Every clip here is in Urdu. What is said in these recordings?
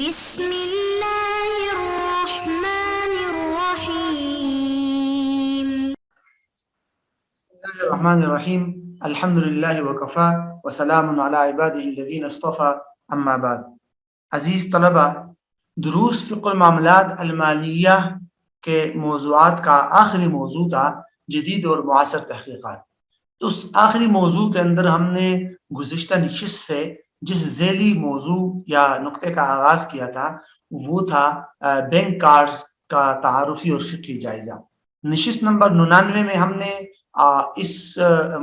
بسم اللہ الرحمن الرحیم الرحمن الرحیم الحمد للہ وکفا وسلام علی عباده الذین اصطفى اما بعد. عزیز طلبہ، دروس فقہ المعاملات المالیہ کے موضوعات کا آخری موضوع تھا جدید اور معاصر تحقیقات. اس آخری موضوع کے اندر ہم نے گزشتہ نشست سے جس ذیلی موضوع یا نقطے کا آغاز کیا تھا وہ تھا بینک کارڈز کا تعارفی اور فقہی جائزہ. نشست نمبر 99 میں ہم نے اس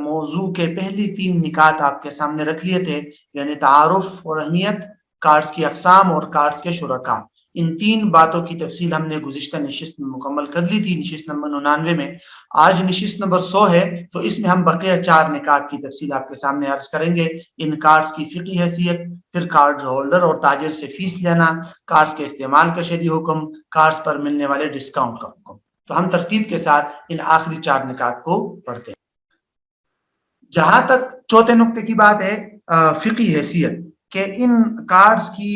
موضوع کے پہلی 3 نکات آپ کے سامنے رکھ لیے تھے، یعنی تعارف اور اہمیت، کارڈز کی اقسام اور کارڈز کے شرکاء. ان 3 باتوں کی تفصیل ہم نے گزشتہ نشست میں مکمل کر لی تھی، نشست نمبر 99 میں. آج نشست نمبر 100 ہے، تو اس میں ہم بقیہ 4 نکات کی تفصیل آپ کے سامنے عرض کریں گے. ان کارڈز کی فقہی حیثیت، پھر کارڈ ہولڈر اور تاجر سے فیس لینا، کارڈز کے استعمال کا شرعی حکم، کارڈز پر ملنے والے ڈسکاؤنٹ کا حکم. تو ہم ترتیب کے ساتھ ان آخری 4 نکات کو پڑھتے ہیں. جہاں تک چوتھے نقطے کی بات ہے، فقہی حیثیت، کہ ان کارڈز کی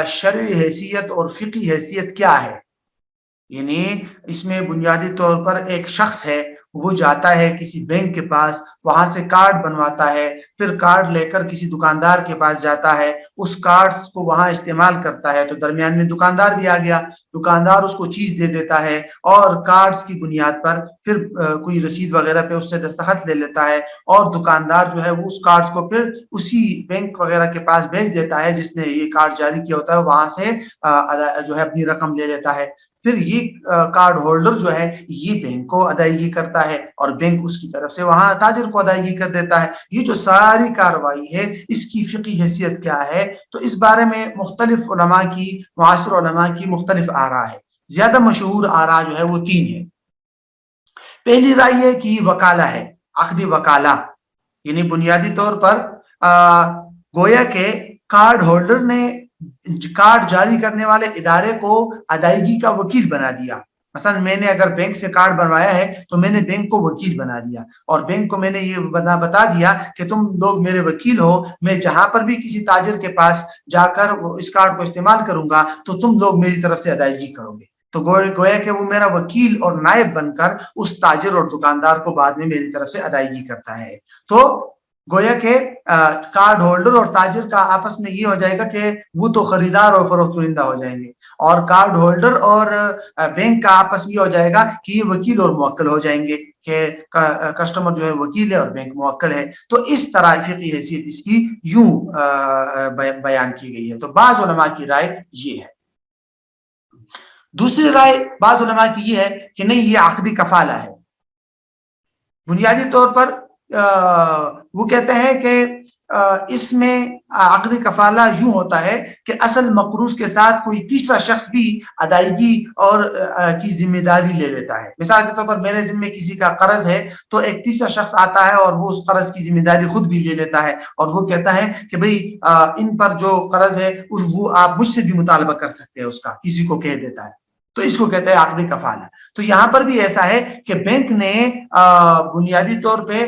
شرعی حیثیت اور فقہی حیثیت کیا ہے. یعنی اس میں بنیادی طور پر ایک شخص ہے، وہ جاتا ہے کسی بینک کے پاس، وہاں سے کارڈ بنواتا ہے، پھر کارڈ لے کر کسی دکاندار کے پاس جاتا ہے، اس کارڈز کو وہاں استعمال کرتا ہے. تو درمیان میں دکاندار بھی آ گیا، دکاندار اس کو چیز دے دیتا ہے اور کارڈز کی بنیاد پر پھر کوئی رسید وغیرہ پہ اس سے دستخط لے لیتا ہے، اور دکاندار جو ہے وہ اس کارڈز کو پھر اسی بینک وغیرہ کے پاس بھیج دیتا ہے جس نے یہ کارڈ جاری کیا ہوتا ہے، وہاں سے جو ہے اپنی رقم لے لیتا ہے. پھر یہ کارڈ ہولڈر جو ہے یہ بینک کو ادائیگی کرتا ہے اور بینک اس کی طرف سے وہاں تاجر کو ادائیگی کر دیتا ہے. یہ جو ساری کاروائی ہے اس کی فقہی حیثیت کیا ہے؟ تو اس بارے میں مختلف علماء کی، معاصر علماء کی مختلف آراء ہے. زیادہ مشہور آراء جو ہے وہ 3 ہے. پہلی رائے یہ کہ وکالہ ہے، عقدی وکالہ، یعنی بنیادی طور پر گویا کہ کارڈ ہولڈر نے کارڈ جاری کرنے والے ادارے کو ادائیگی کا وکیل بنا دیا. مثلا میں نے اگر بینک سے کارڈ بنوایا ہے تو میں نے بینک کو وکیل بنا دیا، اور بینک کو میں نے یہ بتا دیا کہ تم لوگ میرے وکیل ہو، میں جہاں پر بھی کسی تاجر کے پاس جا کر اس کارڈ کو استعمال کروں گا تو تم لوگ میری طرف سے ادائیگی کرو گے. تو گویا کہ وہ میرا وکیل اور نائب بن کر اس تاجر اور دکاندار کو بعد میں میری طرف سے ادائیگی کرتا ہے. تو گویا کہ کارڈ ہولڈر اور تاجر کا آپس میں یہ ہو جائے گا کہ وہ تو خریدار اور فروخت کنندہ ہو جائیں گے، اور کارڈ ہولڈر اور بینک کا آپس میں یہ ہو جائے گا کہ یہ وکیل اور موکل ہو جائیں گے، کہ کسٹمر جو ہے وکیل ہے اور بینک موکل ہے. تو اس طرح فقہی حیثیت اس کی یوں بیان کی گئی ہے. تو بعض علماء کی رائے یہ ہے. دوسری رائے بعض علماء کی یہ ہے کہ نہیں، یہ عقدی کفالہ ہے. بنیادی طور پر وہ کہتے ہیں کہ اس میں عقدی کفالہ یوں ہوتا ہے کہ اصل مقروض کے ساتھ کوئی تیسرا شخص بھی ادائیگی اور کی ذمہ داری لے لیتا ہے. مثال کے طور پر میرے ذمہ کسی کا قرض ہے تو ایک تیسرا شخص آتا ہے اور وہ اس قرض کی ذمہ داری خود بھی لے لیتا ہے، اور وہ کہتا ہے کہ بھئی ان پر جو قرض ہے وہ آپ مجھ سے بھی مطالبہ کر سکتے ہیں، اس کا کسی کو کہہ دیتا ہے. تو اس کو کہتے ہیں عقدی کفالہ. تو یہاں پر بھی ایسا ہے کہ بینک نے بنیادی طور پہ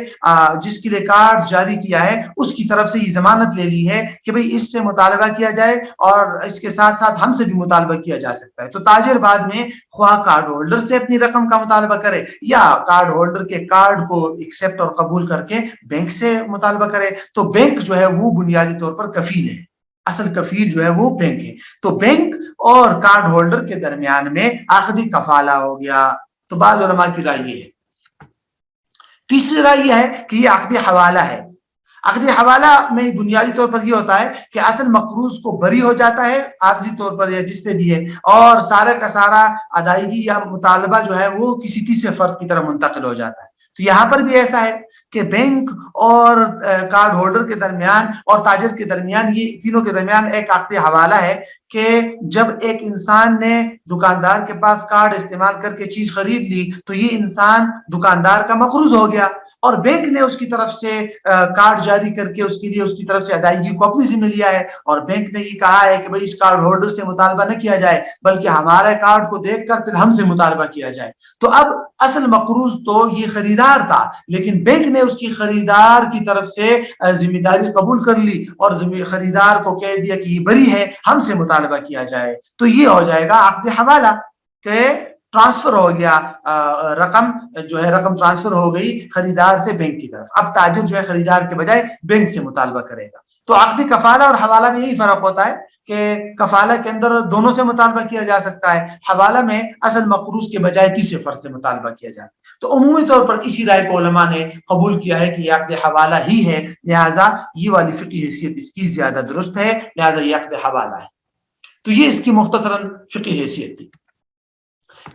جس کے لیے کارڈ جاری کیا ہے اس کی طرف سے یہ ضمانت لے لی ہے کہ بھئی اس سے مطالبہ کیا جائے اور اس کے ساتھ ساتھ ہم سے بھی مطالبہ کیا جا سکتا ہے. تو تاجر بعد میں خواہ کارڈ ہولڈر سے اپنی رقم کا مطالبہ کرے یا کارڈ ہولڈر کے کارڈ کو ایکسپٹ اور قبول کر کے بینک سے مطالبہ کرے، تو بینک جو ہے وہ بنیادی طور پر کفیل ہے، اصل کفیل جو ہے وہ بینک ہے. تو بینک اور کارڈ ہولڈر کے درمیان میں عقدی کفالہ ہو گیا. تو بعض علماء کی رائے یہ ہے. تیسری رائے یہ ہے کہ یہ عقدی حوالہ ہے. عقدی حوالہ میں بنیادی طور پر یہ ہوتا ہے کہ اصل مقروض کو بری ہو جاتا ہے عارضی طور پر یا جس سے بھی ہے، اور سارا کا سارا ادائیگی یا مطالبہ جو ہے وہ کسی تیسرے فرد کی طرف منتقل ہو جاتا ہے. تو یہاں پر بھی ایسا ہے کہ بینک اور کارڈ ہولڈر کے درمیان اور تاجر کے درمیان، یہ تینوں کے درمیان ایک عقدی حوالہ ہے کہ جب ایک انسان نے دکاندار کے پاس کارڈ استعمال کر کے چیز خرید لی تو یہ انسان دکاندار کا مقروض ہو گیا. اور بینک نے اس کی طرف سے کارڈ جاری کر کے اس کے لیے اس کی طرف سے ادائیگی کو اپنی ذمہ لیا ہے، اور بینک نے یہ کہا ہے کہ بھئی اس کارڈ ہولڈر سے مطالبہ نہ کیا جائے بلکہ ہمارے کارڈ کو دیکھ کر پھر ہم سے مطالبہ کیا جائے، تو اب اصل مقروض تو یہ خریدار تھا، لیکن بینک نے اس کی خریدار کی طرف سے ذمہ داری قبول کر لی اور خریدار کو کہہ دیا کہ یہ بری ہے، ہم سے مطالبہ کیا جائے، تو یہ ہو جائے گا عقد حوالہ کہ ٹرانسفر ہو گیا، رقم جو ہے رقم ٹرانسفر ہو گئی خریدار سے بینک کی طرف، اب تاجر جو ہے خریدار کے بجائے بینک سے مطالبہ کرے گا۔ تو عقد کفالہ اور حوالہ میں یہی فرق ہوتا ہے کہ کفالہ کے اندر دونوں سے مطالبہ کیا جا سکتا ہے، حوالہ میں اصل مقروض کے بجائے تیسرے فرد سے مطالبہ کیا جاتا ہے۔ تو عمومی طور پر اسی رائے کو علماء نے قبول کیا ہے کہ یہ عقد حوالہ ہی ہے، لہٰذا یہ والی فقہی حیثیت اس کی زیادہ درست ہے، لہٰذا یہ عقد حوالہ ہے۔ تو یہ اس کی مختصراً فقہی حیثیت تھی۔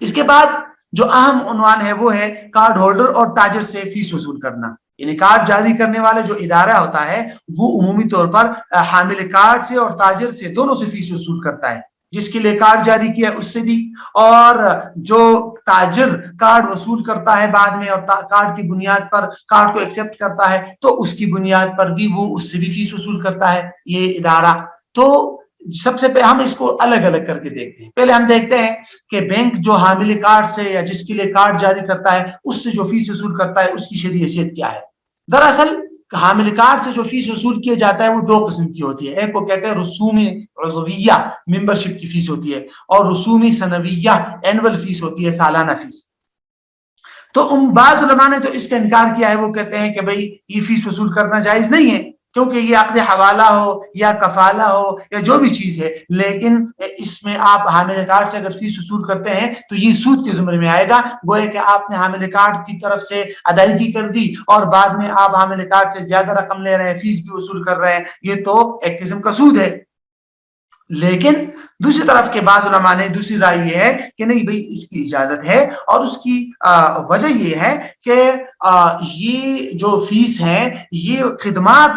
اس کے بعد جو اہم عنوان ہے وہ ہے کارڈ ہولڈر اور تاجر سے فیس وصول کرنا، یعنی کارڈ جاری کرنے والا جو ادارہ ہوتا ہے وہ عمومی طور پر حامل کارڈ سے اور تاجر سے دونوں سے فیس وصول کرتا ہے، جس کے لیے کارڈ جاری کیا ہے اس سے بھی، اور جو تاجر کارڈ وصول کرتا ہے بعد میں اور کارڈ کی بنیاد پر کارڈ کو ایکسپٹ کرتا ہے تو اس کی بنیاد پر بھی وہ اس سے بھی فیس وصول کرتا ہے یہ ادارہ۔ تو سب سے پہلے ہم اس کو الگ الگ کر کے دیکھتے ہیں۔ پہلے ہم دیکھتے ہیں کہ بینک جو حامل کارڈ سے یا جس کے لیے کارڈ جاری کرتا ہے اس سے جو فیس وصول کرتا ہے اس کی شرعی حیثیت کیا ہے۔ دراصل حامل کارڈ سے جو فیس وصول کیا جاتا ہے وہ دو قسم کی ہوتی ہے، ایک کو کہتے ہیں رسوم عضویہ ممبرشپ کی فیس ہوتی ہے، اور رسوم سنویہ اینول فیس ہوتی ہے، سالانہ فیس۔ تو بعض علماء نے تو اس کا انکار کیا ہے، وہ کہتے ہیں کہ بھئی یہ فیس وصول کرنا جائز نہیں ہے کیونکہ یہ عقد حوالہ ہو یا کفالہ ہو یا جو بھی چیز ہے، لیکن اس میں آپ حامل کارڈ سے اگر فیس وصول کرتے ہیں تو یہ سود کے زمرے میں آئے گا، گویا کہ آپ نے حامل کارڈ کی طرف سے ادائیگی کر دی اور بعد میں آپ حامل کارڈ سے زیادہ رقم لے رہے ہیں، فیس بھی وصول کر رہے ہیں، یہ تو ایک قسم کا سود ہے۔ لیکن دوسری طرف کے بعض علماء نے دوسری رائے یہ ہے کہ نہیں بھئی اس کی اجازت ہے، اور اس کی وجہ یہ ہے کہ یہ جو فیس ہے یہ خدمات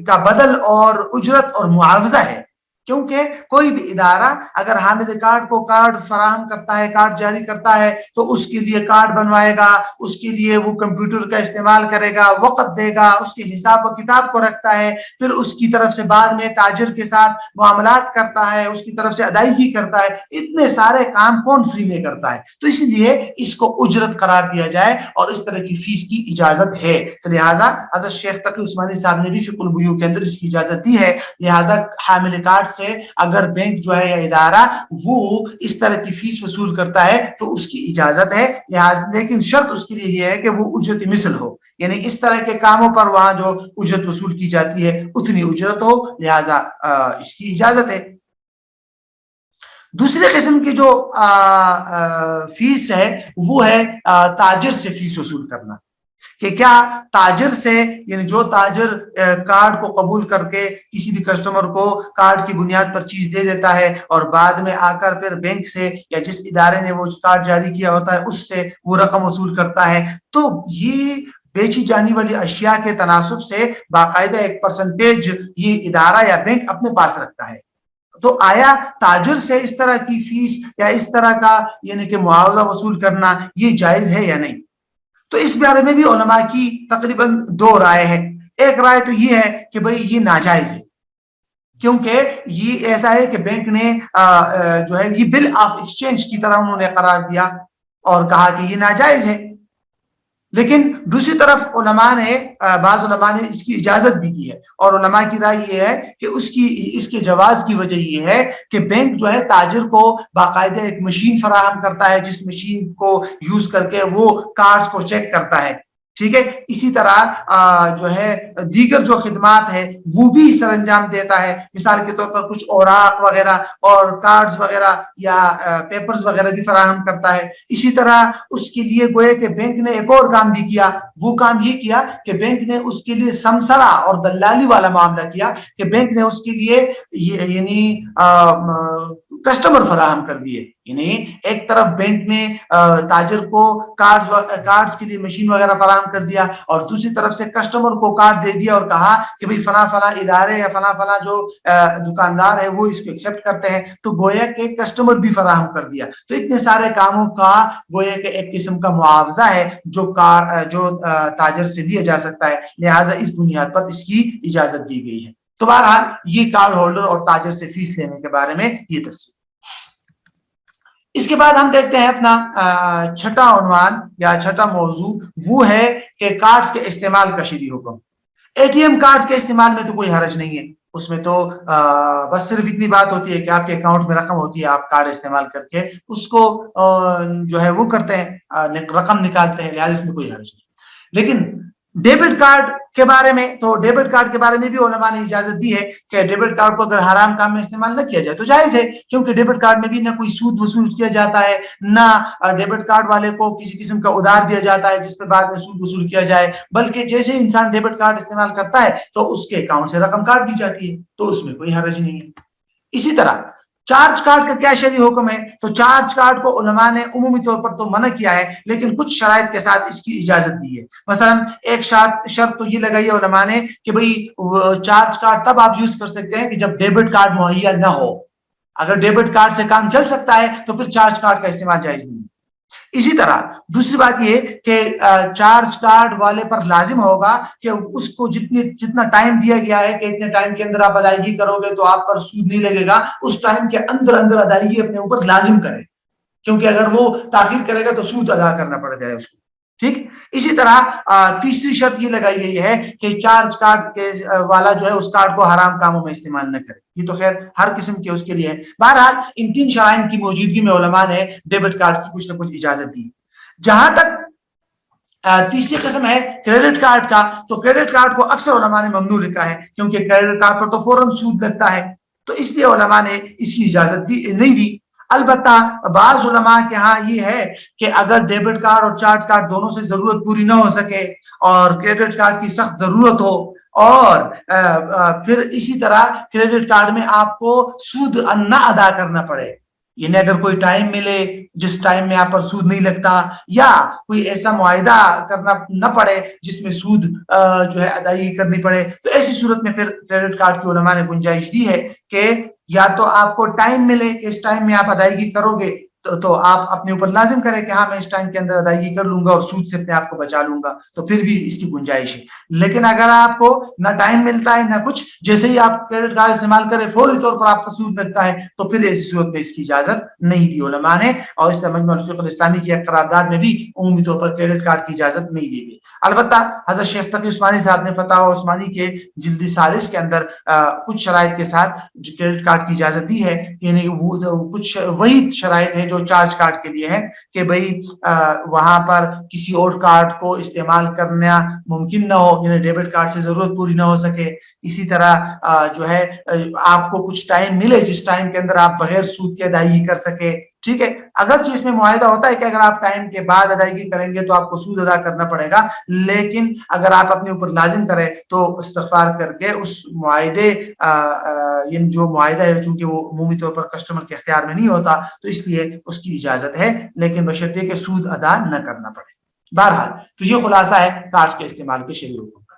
کا بدل اور اجرت اور معاوضہ ہے، کیونکہ کوئی بھی ادارہ اگر حامل کارڈ کو کارڈ فراہم کرتا ہے، کارڈ جاری کرتا ہے تو اس کے لیے کارڈ بنوائے گا، اس کے لیے وہ کمپیوٹر کا استعمال کرے گا، وقت دے گا، اس کے حساب و کتاب کو رکھتا ہے، پھر اس کی طرف سے بعد میں تاجر کے ساتھ معاملات کرتا ہے، اس کی طرف سے ادائیگی کرتا ہے، اتنے سارے کام کون فری میں کرتا ہے؟ تو اس لیے اس کو اجرت قرار دیا جائے اور اس طرح کی فیس کی اجازت ہے، لہٰذا حضرت شیخ تقی عثمانی صاحب نے بھی فقہ البیوع کے اندر اس کی اجازت دی ہے، لہٰذا حامل کارڈ سے اگر بینک جو ہے یا ادارہ وہ اس طرح کی فیس وصول کرتا ہے تو اس کی اجازت ہے، لیکن شرط اس کے لیے یہ ہے کہ وہ اجرت مثل ہو، یعنی اس طرح کے کاموں پر وہاں جو اجرت وصول کی جاتی ہے اتنی اجرت ہو، لہٰذا اس کی اجازت ہے۔ دوسرے قسم کی جو فیس ہے وہ ہے تاجر سے فیس وصول کرنا، کہ کیا تاجر سے، یعنی جو تاجر کارڈ کو قبول کر کے کسی بھی کسٹمر کو کارڈ کی بنیاد پر چیز دے دیتا ہے اور بعد میں آ کر پھر بینک سے یا جس ادارے نے وہ کارڈ جاری کیا ہوتا ہے اس سے وہ رقم وصول کرتا ہے، تو یہ بیچی جانے والی اشیاء کے تناسب سے باقاعدہ ایک پرسنٹیج یہ ادارہ یا بینک اپنے پاس رکھتا ہے، تو آیا تاجر سے اس طرح کی فیس یا اس طرح کا یعنی کہ معاوضہ وصول کرنا یہ جائز ہے یا نہیں؟ تو اس بارے میں بھی علماء کی تقریباً دو رائے ہیں۔ ایک رائے تو یہ ہے کہ بھئی یہ ناجائز ہے، کیونکہ یہ ایسا ہے کہ بینک نے جو ہے یہ بل آف ایکسچینج کی طرح انہوں نے قرار دیا اور کہا کہ یہ ناجائز ہے، لیکن دوسری طرف بعض علماء نے اس کی اجازت بھی دی ہے، اور علماء کی رائے یہ ہے کہ اس کے جواز کی وجہ یہ ہے کہ بینک جو ہے تاجر کو باقاعدہ ایک مشین فراہم کرتا ہے جس مشین کو یوز کر کے وہ کارڈز کو چیک کرتا ہے، ٹھیک ہے، اسی طرح جو ہے دیگر جو خدمات ہے وہ بھی سر انجام دیتا ہے، مثال کے طور پر کچھ اوراق وغیرہ اور کارڈز وغیرہ یا پیپرز وغیرہ بھی فراہم کرتا ہے۔ اسی طرح اس کے لیے گویا کہ بینک نے ایک اور کام بھی کیا، وہ کام یہ کیا کہ بینک نے اس کے لیے سمسرہ اور دلالی والا معاملہ کیا، کہ بینک نے اس کے لیے یعنی کسٹمر فراہم کر دیے. یعنی ایک طرف بینک نے تاجر کو کارڈز کے لیے مشین وغیرہ فراہم کر دیا اور دوسری طرف سے کسٹمر کو کارڈ دے دیا اور کہا کہ بھئی فلاں فلاں ادارے یا فلاں فلاں جو دکاندار ہے وہ اس کو ایکسپٹ کرتے ہیں. تو گویا کہ کسٹمر بھی فراہم کر دیا. تو اتنے سارے کاموں کا گویا کہ ایک قسم کا معاوضہ ہے جو تاجر سے لیا جا سکتا ہے. لہٰذا اس بنیاد پر اس کی اجازت دی گئی ہے. تو بہرحال یہ کارڈ ہولڈر اور تاجر سے فیس لینے کے بارے میں یہ تفصیل. اس کے بعد ہم دیکھتے ہیں اپنا چھٹا عنوان یا چھٹا موضوع، وہ ہے کہ کارڈز کے استعمال کا شرعی حکم. اے ٹی ایم کارڈز کے استعمال میں تو کوئی حرج نہیں ہے. اس میں تو بس صرف اتنی بات ہوتی ہے کہ آپ کے اکاؤنٹ میں رقم ہوتی ہے، آپ کارڈ استعمال کر کے اس کو جو ہے وہ کرتے ہیں، رقم نکالتے ہیں، لہٰذا اس میں کوئی حرج نہیں. لیکن ڈیبٹ کارڈ کے بارے میں تو ڈیبٹ کارڈ کے بارے میں بھی علماء نے اجازت دی ہے کہ ڈیبٹ کارڈ کو اگر حرام کام میں استعمال نہ کیا جائے تو جائز ہے، کیونکہ ڈیبٹ کارڈ میں بھی نہ کوئی سود وصول کیا جاتا ہے، نہ ڈیبٹ کارڈ والے کو کسی قسم کا ادھار دیا جاتا ہے جس پہ بعد میں سود وصول کیا جائے، بلکہ جیسے انسان ڈیبٹ کارڈ استعمال کرتا ہے تو اس کے اکاؤنٹ سے رقم کاٹ دی جاتی ہے، تو اس میں کوئی حرج نہیں ہے. اسی طرح چارج کارڈ کا کیا شرعی حکم ہے؟ تو چارج کارڈ کو علماء نے عمومی طور پر تو منع کیا ہے، لیکن کچھ شرائط کے ساتھ اس کی اجازت دی ہے. مثلا ایک شرط تو یہ لگائی ہے علماء نے کہ بھئی چارج کارڈ تب آپ یوز کر سکتے ہیں کہ جب ڈیبٹ کارڈ مہیا نہ ہو. اگر ڈیبٹ کارڈ سے کام چل سکتا ہے تو پھر چارج کارڈ کا استعمال جائز نہیں. اسی طرح دوسری بات یہ کہ چارج کارڈ والے پر لازم ہوگا کہ اس کو جتنا ٹائم دیا گیا ہے کہ اتنے ٹائم کے اندر آپ ادائیگی کرو گے تو آپ پر سود نہیں لگے گا، اس ٹائم کے اندر ادائیگی اپنے اوپر لازم کرے، کیونکہ اگر وہ تاخیر کرے گا تو سود ادا کرنا پڑ جائے اس کو. ٹھیک. اسی طرح تیسری شرط یہ لگائی گئی ہے کہ چارج کارڈ کے والا جو ہے اس کارڈ کو حرام کاموں میں استعمال نہ کرے. یہ تو خیر ہر قسم کے اس کے لیے ہے. بہرحال ان تین شرائط کی موجودگی میں علماء نے ڈیبٹ کارڈ کی کچھ نہ کچھ اجازت دی. جہاں تک تیسری قسم ہے کریڈٹ کارڈ کا، تو کریڈٹ کارڈ کو اکثر علماء نے ممنوع لکھا ہے کیونکہ کریڈٹ کارڈ پر تو فوراً سود لگتا ہے، تو اس لیے علماء نے اس کی اجازت نہیں دی. البتہ بعض علماء کے ہاں یہ ہے کہ اگر ڈیبٹ کارڈ اور چارج کارڈ دونوں سے ضرورت پوری نہ ہو سکے اور کریڈٹ کارڈ کی سخت ضرورت ہو اور پھر اسی طرح کریڈٹ کارڈ میں آپ کو سود نہ ادا کرنا پڑے، یعنی اگر کوئی ٹائم ملے جس ٹائم میں آپ پر سود نہیں لگتا، یا کوئی ایسا معاہدہ کرنا نہ پڑے جس میں سود جو ہے ادائیگی کرنی پڑے، تو ایسی صورت میں پھر کریڈٹ کارڈ کی علماء نے گنجائش دی ہے کہ یا تو آپ کو ٹائم ملے کہ اس ٹائم میں آپ ادائیگی کرو گے تو آپ اپنے اوپر لازم کریں کہ ہاں میں اس ٹائم کے اندر ادائیگی کر لوں گا اور سود سے اپنے آپ کو بچا لوں گا، تو پھر بھی اس کی گنجائش ہے. لیکن اگر آپ کو نہ ٹائم ملتا ہے نہ کچھ، جیسے ہی آپ کریڈٹ کارڈ استعمال کریں فوری طور پر آپ کا سود لگتا ہے، تو پھر ایسی صورت میں اس کی اجازت نہیں دی علماء نے. اور اس مجمع الفقہ الاسلامی کی قرارداد میں بھی عمومی طور پر کریڈٹ کارڈ کی اجازت نہیں دی گئی. البتہ حضرت شیخ تقی عثمانی صاحب نے فتاوی عثمانی کے جلد ثالث کے اندر کچھ شرائط کے ساتھ کریڈٹ کارڈ کی اجازت دی ہے، یعنی وہ کچھ وہی شرائط ہیں جو چارج کارڈ کے لیے ہیں کہ بھئی وہاں پر کسی اور کارڈ کو استعمال کرنا ممکن نہ ہو، یعنی ڈیبٹ کارڈ سے ضرورت پوری نہ ہو سکے. اسی طرح جو ہے آپ کو کچھ ٹائم ملے جس ٹائم کے اندر آپ بغیر سود کے ادائیگی کر سکے. ٹھیک ہے. اگرچہ اس میں معاہدہ ہوتا ہے کہ اگر آپ ٹائم کے بعد ادائیگی کریں گے تو آپ کو سود ادا کرنا پڑے گا، لیکن اگر آپ اپنے اوپر لازم کریں تو استغفار کر کے اس معاہدے یعنی جو معاہدہ ہے چونکہ وہ عمومی طور پر کسٹمر کے اختیار میں نہیں ہوتا تو اس لیے اس کی اجازت ہے، لیکن بشرطے کہ سود ادا نہ کرنا پڑے. بہرحال تو یہ خلاصہ ہے کارڈز کے استعمال کے شرعی حکم کا.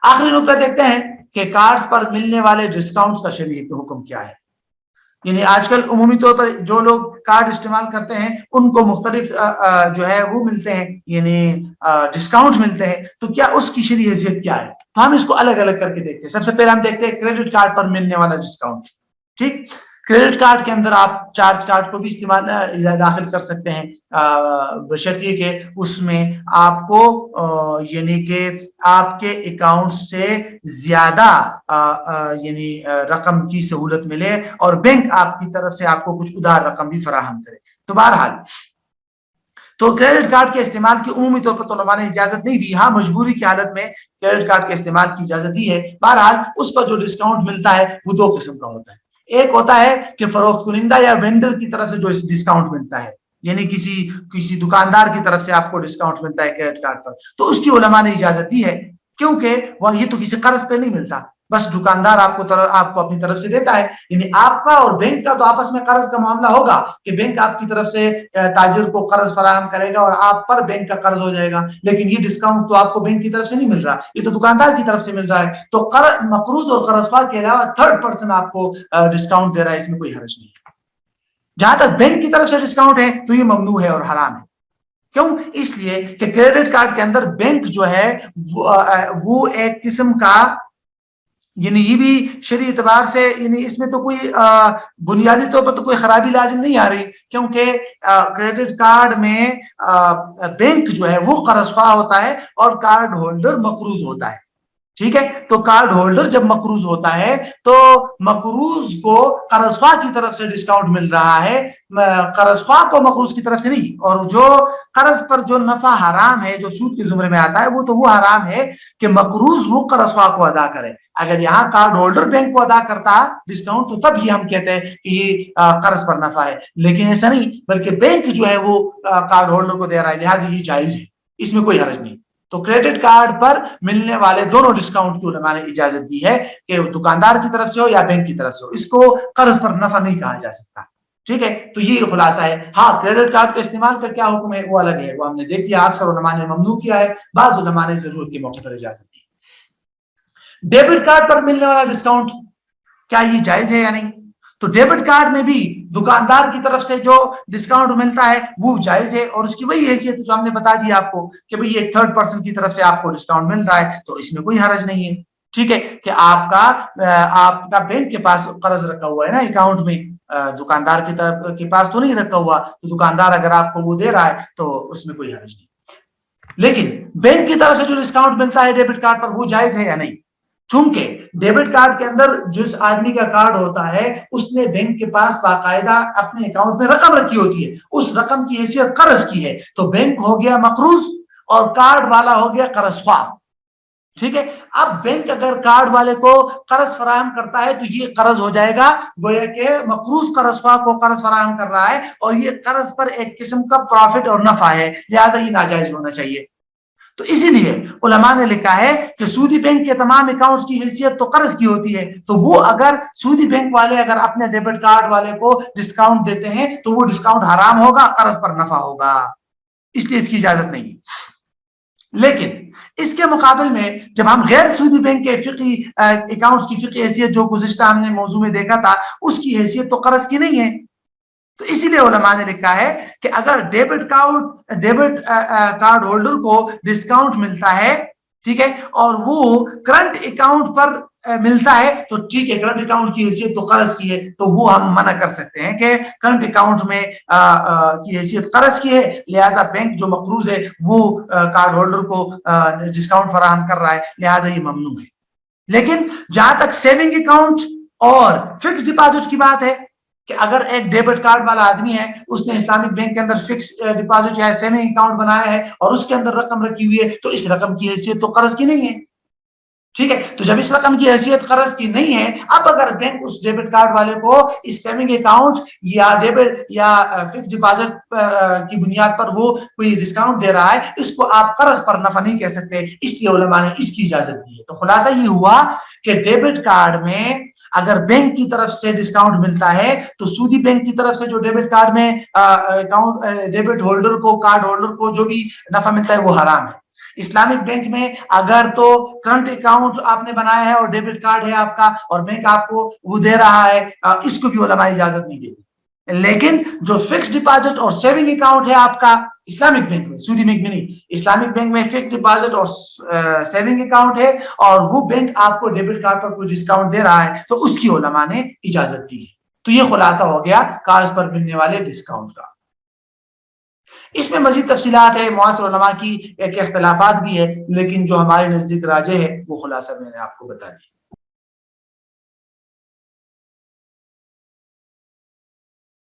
آخری نقطہ دیکھتے ہیں کہ کارڈز پر ملنے والے ڈسکاؤنٹس کا شرعی حکم کیا ہے. یعنی آج کل عمومی طور پر جو لوگ کارڈ استعمال کرتے ہیں ان کو مختلف جو ہے وہ ملتے ہیں، یعنی ڈسکاؤنٹ ملتے ہیں. تو کیا اس کی شرعی حیثیت کیا ہے؟ تو ہم اس کو الگ الگ کر کے دیکھتے ہیں. سب سے پہلے ہم دیکھتے ہیں کریڈٹ کارڈ پر ملنے والا ڈسکاؤنٹ. ٹھیک. کریڈٹ کارڈ کے اندر آپ چارج کارڈ کو بھی استعمال داخل کر سکتے ہیں بشرطیے کہ اس میں آپ کو یعنی کہ آپ کے اکاؤنٹ سے زیادہ یعنی رقم کی سہولت ملے اور بینک آپ کی طرف سے آپ کو کچھ ادھار رقم بھی فراہم کرے. تو بہرحال تو کریڈٹ کارڈ کے استعمال کی عمومی طور پر علماء نے اجازت نہیں دی. ہاں مجبوری کی حالت میں کریڈٹ کارڈ کے استعمال کی اجازت دی ہے. بہرحال اس پر جو ڈسکاؤنٹ ملتا ہے وہ دو قسم کا ہوتا ہے. ایک ہوتا ہے کہ فروخت کنندہ یا وینڈر کی طرف سے جو ڈسکاؤنٹ ملتا ہے، یعنی کسی دکاندار کی طرف سے آپ کو ڈسکاؤنٹ ملتا ہے کریڈٹ کارڈ پر، تو اس کی علماء نے اجازت دی ہے کیونکہ وہ یہ تو کسی قرض پہ نہیں ملتا بس دکاندار آپ کو اپنی طرف سے دیتا ہے. یعنی آپ کا اور بینک کا تو آپس میں قرض کا معاملہ ہوگا کہ بینک آپ کی طرف سے تاجر کو قرض فراہم کرے گا اور آپ پر بینک کا قرض ہو جائے گا, لیکن یہ ڈسکاؤنٹ تو آپ کو بینک کی طرف سے نہیں مل رہا, یہ تو دکاندار کی طرف سے مل رہا ہے. تو مقروض اور قرض خواہ کے علاوہ تھرڈ پرسن آپ کو ڈسکاؤنٹ دے رہا ہے, اس میں کوئی حرج نہیں ہے. جہاں تک بینک کی طرف سے ڈسکاؤنٹ ہے تو یہ ممنوع ہے اور حرام ہے. کیوں؟ اس لیے کہ کریڈٹ کارڈ کے اندر بینک جو ہے وہ ایک قسم کا, یعنی یہ بھی شرعی اعتبار سے یعنی اس میں تو کوئی بنیادی طور پر تو کوئی خرابی لازم نہیں آ رہی, کیونکہ کریڈٹ کارڈ میں بینک جو ہے وہ قرض خواہ ہوتا ہے اور کارڈ ہولڈر مقروض ہوتا ہے. ٹھیک ہے, تو کارڈ ہولڈر جب مقروض ہوتا ہے تو مقروض کو قرض خواہ کی طرف سے ڈسکاؤنٹ مل رہا ہے, قرض خواہ کو مقروض کی طرف سے نہیں. اور جو قرض پر جو نفع حرام ہے, جو سود کے زمرے میں آتا ہے, وہ تو وہ حرام ہے کہ مقروض وہ قرض خواہ کو ادا کرے. اگر یہاں کارڈ ہولڈر بینک کو ادا کرتا ڈسکاؤنٹ تو تب یہ ہم کہتے ہیں کہ یہ قرض پر نفع ہے, لیکن ایسا نہیں, بلکہ بینک جو ہے وہ کارڈ ہولڈر کو دے رہا ہے, لہٰذا یہ جائز ہے, اس میں کوئی حرج نہیں. تو کریڈٹ کارڈ پر ملنے والے دونوں ڈسکاؤنٹ کی علماء نے اجازت دی ہے کہ دکاندار کی طرف سے ہو یا بینک کی طرف سے ہو, اس کو قرض پر نفع نہیں کہا جا سکتا. ٹھیک ہے, تو یہ خلاصہ ہے. ہاں, کریڈٹ کارڈ کا استعمال کا کیا حکم ہے وہ الگ ہے, وہ ہم نے دیکھ لیا. اکثر علماء نے ممنوع کیا ہے, بعض علماء نے ضرورت کے موقع پر اجازت دی. ڈیبٹ کارڈ پر ملنے والا ڈسکاؤنٹ کیا یہ جائز ہے یا نہیں؟ تو ڈیبٹ کارڈ میں بھی دکاندار کی طرف سے جو ڈسکاؤنٹ ملتا ہے وہ جائز ہے, اور اس کی وہی حیثیت جو ہم نے بتا دی آپ کو کہ بھئی یہ تھرڈ پرسن کی طرف سے آپ کو ڈسکاؤنٹ مل رہا ہے, تو اس میں کوئی حرج نہیں ہے. ٹھیک ہے, کہ آپ کا بینک کے پاس قرض رکھا ہوا ہے نا اکاؤنٹ میں, دکاندار کی طرف کے پاس تو نہیں رکھا ہوا, تو دکاندار اگر آپ کو وہ دے رہا ہے تو اس میں کوئی حرج نہیں. لیکن بینک کی طرف سے جو ڈسکاؤنٹ ملتا ہے ڈیبٹ کارڈ پر وہ جائز ہے یا نہیں؟ چونکہ ڈیبٹ کارڈ کے اندر جس آدمی کا کارڈ ہوتا ہے اس نے بینک کے پاس باقاعدہ اپنے اکاؤنٹ میں رقم رکھی ہوتی ہے, اس رقم کی حیثیت قرض کی ہے, تو بینک ہو گیا مقروض اور کارڈ والا ہو گیا قرض خواہ. ٹھیک ہے, اب بینک اگر کارڈ والے کو قرض فراہم کرتا ہے تو یہ قرض ہو جائے گا گویا کہ مقروض قرض خواہ کو قرض فراہم کر رہا ہے, اور یہ قرض پر ایک قسم کا پروفٹ اور نفع ہے, لہذا یہ ناجائز ہونا چاہیے. تو اسی لیے علماء نے لکھا ہے کہ سودی بینک کے تمام اکاؤنٹس کی حیثیت تو قرض کی ہوتی ہے, تو وہ اگر سودی بینک والے اگر اپنے ڈیبٹ کارڈ والے کو ڈسکاؤنٹ دیتے ہیں تو وہ ڈسکاؤنٹ حرام ہوگا, قرض پر نفع ہوگا, اس لیے اس کی اجازت نہیں ہے. لیکن اس کے مقابل میں جب ہم غیر سودی بینک کے فقہی اکاؤنٹس کی فقہی حیثیت جو گزشتہ ہم نے موضوع میں دیکھا تھا, اس کی حیثیت تو قرض کی نہیں ہے. تو اسی لیے علماء نے لکھا ہے کہ اگر ڈیبٹ کارڈ ہولڈر کو ڈسکاؤنٹ ملتا ہے, ٹھیک ہے, اور وہ کرنٹ اکاؤنٹ پر ملتا ہے تو ٹھیک ہے, کرنٹ اکاؤنٹ کی حیثیت تو قرض کی ہے, تو وہ ہم منع کر سکتے ہیں کہ کرنٹ اکاؤنٹ میں کی حیثیت قرض کی ہے, لہذا بینک جو مقروض ہے وہ کارڈ ہولڈر کو ڈسکاؤنٹ فراہم کر رہا ہے, لہذا یہ ممنوع ہے. لیکن جہاں تک سیونگ اکاؤنٹ اور فکس ڈپازٹ کی بات ہے کہ اگر ایک ڈیبٹ کارڈ والا آدمی ہے, اس نے اسلامک بینک کے اندر فکس ڈپازٹ یا سیونگ اکاؤنٹ بنایا ہے اور اس کے اندر رقم رکھی ہوئی ہے, تو اس رقم کی حیثیت تو قرض کی نہیں ہے. ٹھیک ہے, تو جب اس رقم کی حیثیت قرض کی نہیں ہے, اب اگر بینک اس ڈیبٹ کارڈ والے کو اس سیونگ اکاؤنٹ یا ڈیبٹ یا فکس ڈپازٹ کی بنیاد پر وہ کوئی ڈسکاؤنٹ دے رہا ہے, اس کو آپ قرض پر نفع نہیں کہہ سکتے, اس لیے علماء نے اس کی اجازت دی ہے. تو خلاصہ یہ ہوا کہ ڈیبٹ کارڈ میں اگر بینک کی طرف سے ڈسکاؤنٹ ملتا ہے تو سودی بینک کی طرف سے جو ڈیبٹ کارڈ میں اکاؤنٹ ڈیبٹ ہولڈر کو کارڈ ہولڈر کو جو بھی نفع ملتا ہے وہ حرام ہے. اسلامک بینک میں اگر تو کرنٹ اکاؤنٹ آپ نے بنایا ہے اور ڈیبٹ کارڈ ہے آپ کا اور بینک آپ کو وہ دے رہا ہے, اس کو بھی علماء اجازت نہیں دیتی. لیکن جو فکس ڈپازٹ اور سیونگ اکاؤنٹ ہے آپ کا اسلامک بینک میں, سودی بینک میں نہیں, اسلامک بینک میں فکس ڈپازٹ اور سیونگ اکاؤنٹ ہے اور وہ بینک آپ کو ڈیبٹ کارڈ پر کوئی ڈسکاؤنٹ دے رہا ہے, تو اس کی علماء نے اجازت دی ہے. تو یہ خلاصہ ہو گیا قرض پر ملنے والے ڈسکاؤنٹ کا. اس میں مزید تفصیلات ہے, معاصر علماء کی ایک اختلافات بھی ہے, لیکن جو ہمارے نزدیک راجح ہے وہ خلاصہ میں نے آپ کو بتا دیا.